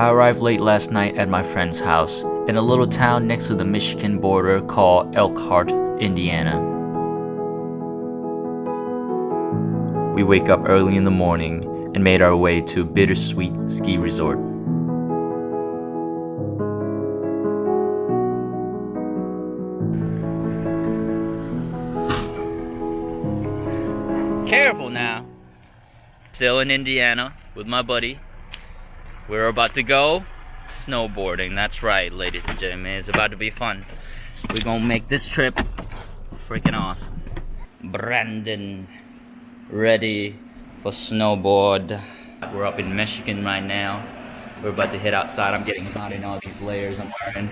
I arrived late last night at my friend's house in a little town next to the Michigan border called Elkhart, Indiana. We wake up early in the morning and made our way to Bittersweet Ski Resort. Careful now. Still in Indiana with my buddy. We're about to go snowboarding. That's right, ladies and gentlemen. It's about to be fun. We're gonna make this trip freaking awesome. Brandon, ready for snowboard. We're up in Michigan right now. We're about to head outside. I'm getting hot in all these layers I'm wearing.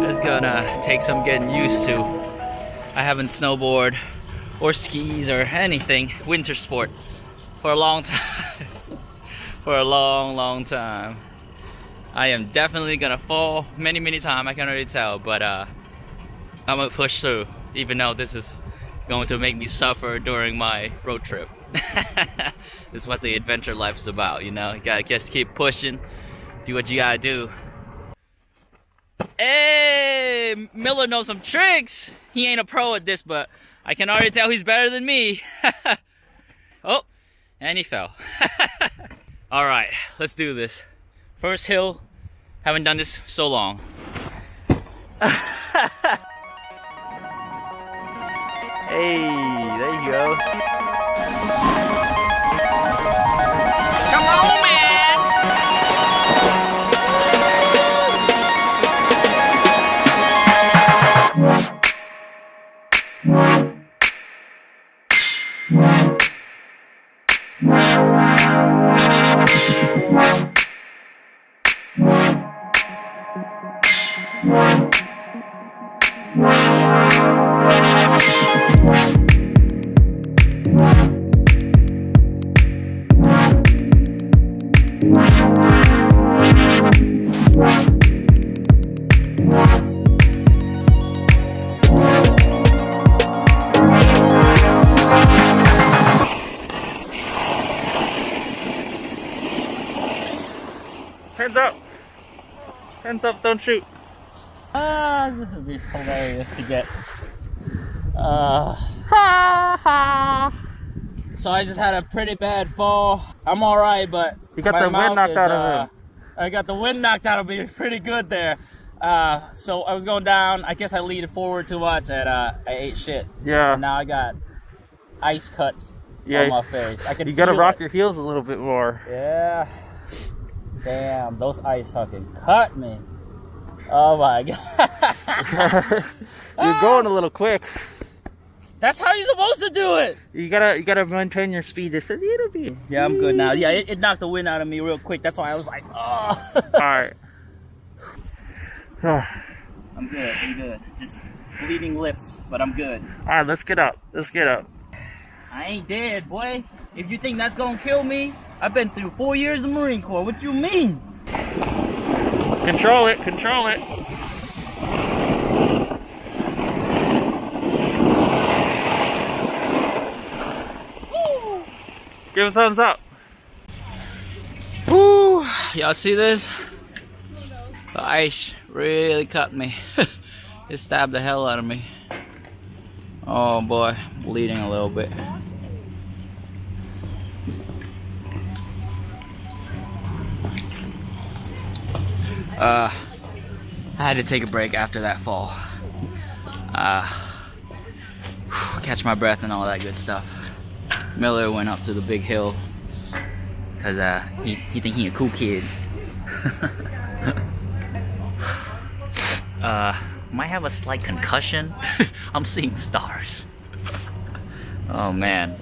It's gonna take some getting used to. I haven't snowboarded or skis or anything winter sport for a long time. For a long time. I am definitely gonna fall many times. I can already tell, but I'm gonna push through, even though this is going to make me suffer during my road trip. This is what the adventure life is about, you know. You gotta just keep pushing, do what you gotta do. Hey, Miller knows some tricks. He ain't a pro at this, but I can already tell he's better than me. Oh, and he fell. All right, let's do this. First hill. Haven't done this so long. Hey, there you go. Come on, man. Hands up! Hands up, don't shoot! This would be hilarious to get. So I just had a pretty bad fall. I'm alright, but you got the wind knocked out of him. I got the wind knocked out of me pretty good there. So I was going down. I guess I leaned forward too much and I ate shit. Yeah. And now I got ice cuts on my face. You gotta rock your heels a little bit more. Yeah. Damn, those ice fucking cut me. Oh my god. You're going a little quick. That's how you're supposed to do it. You gotta maintain your speed just a little bit. Yeah, I'm good now. Yeah, it knocked the wind out of me real quick. That's why I was like, oh. Alright. I'm good. Just bleeding lips, but I'm good. Alright, let's get up. I ain't dead, boy. If you think that's gonna kill me, I've been through 4 years of Marine Corps. What you mean? Control it. Woo. Give a thumbs up. Woo! Y'all see this? The ice really cut me. It stabbed the hell out of me. Oh boy, bleeding a little bit. I had to take a break after that fall. Catch my breath and all that good stuff. Miller went up to the big hill because he think he a cool kid. Might have a slight concussion. I'm seeing stars. Oh man,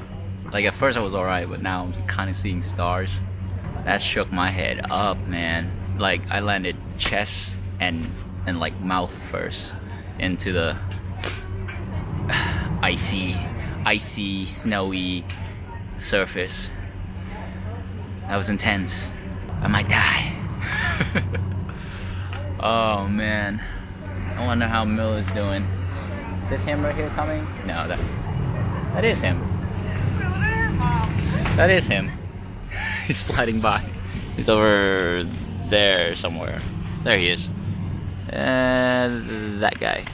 like at first I was alright, but now I'm kind of seeing stars. That shook my head up, man. Like I landed chest and like mouth first into the icy, snowy surface. That was intense. I might die. Oh man. I wonder how Mill is doing. Is this him right here coming? No, that is him. That is him. He's sliding by. He's over there somewhere. There he is. That guy.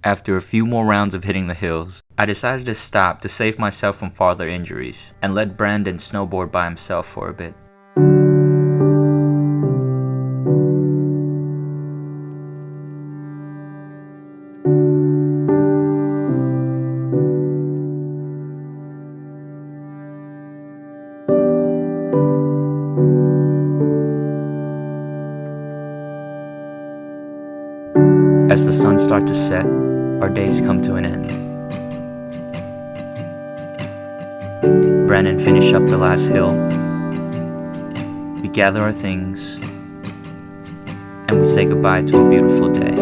After a few more rounds of hitting the hills, I decided to stop to save myself from farther injuries and let Brandon snowboard by himself for a bit. As the sun starts to set, our days come to an end. Brandon finished up the last hill. We gather our things, and we say goodbye to a beautiful day.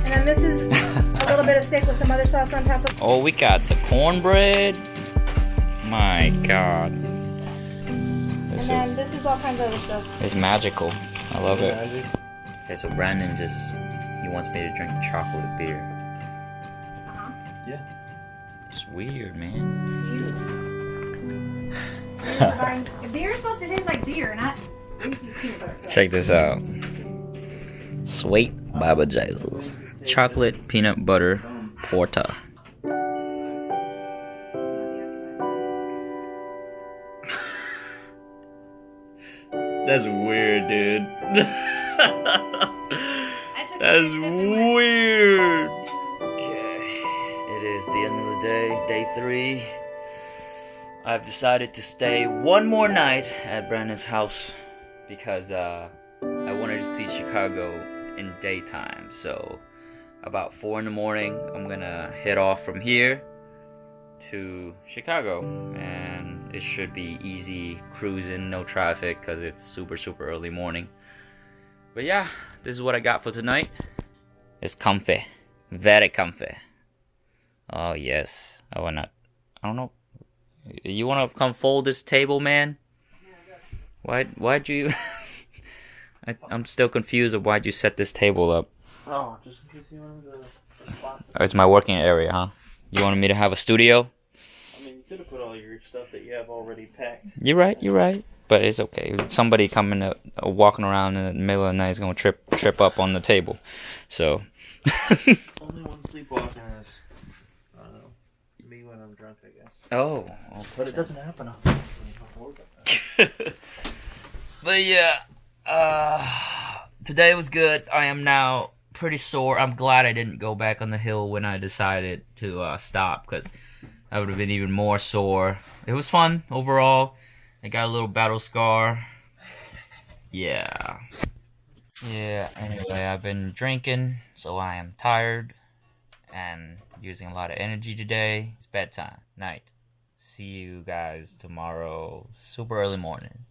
And then this is a little bit of steak with some other sauce on top of. Oh, we got the cornbread. My God. This is all kinds of other stuff. It's magical. I love it. Okay, so Brandon he wants me to drink chocolate beer. Yeah. It's weird, man. Beer is supposed to taste like beer, not peanut butter. Check this out. Sweet Baba Jesus. Chocolate peanut butter porter. That's weird, dude. That's weird. Okay. It is the end of the day, day 3. I've decided to stay one more night at Brandon's house because I wanted to see Chicago in daytime. So about 4 in the morning, I'm gonna head off from here to Chicago, and it should be easy cruising, no traffic, because it's super early morning. But yeah, this is what I got for tonight. It's comfy, very comfy. Oh yes, I don't know. You wanna come fold this table, man? Why'd you? I'm still confused of why'd you set this table up. Oh, just in case you wanted the spot. Oh, it's my working area, huh? You wanted me to have a studio? I mean, you could have put all your stuff that you have already packed. You're right. But it's okay. Somebody coming walking around in the middle of the night is gonna trip up on the table. So. Only one sleepwalking is, I don't know, me when I'm drunk, I guess. Oh. But it doesn't happen often, so you don't worry about that. But yeah, today was good. I am now pretty sore. I'm glad I didn't go back on the hill when I decided to stop, because I would have been even more sore. It was fun overall. I got a little battle scar. Yeah, anyway, I've been drinking, so I am tired and using a lot of energy today. It's bedtime, night. See you guys tomorrow, super early morning.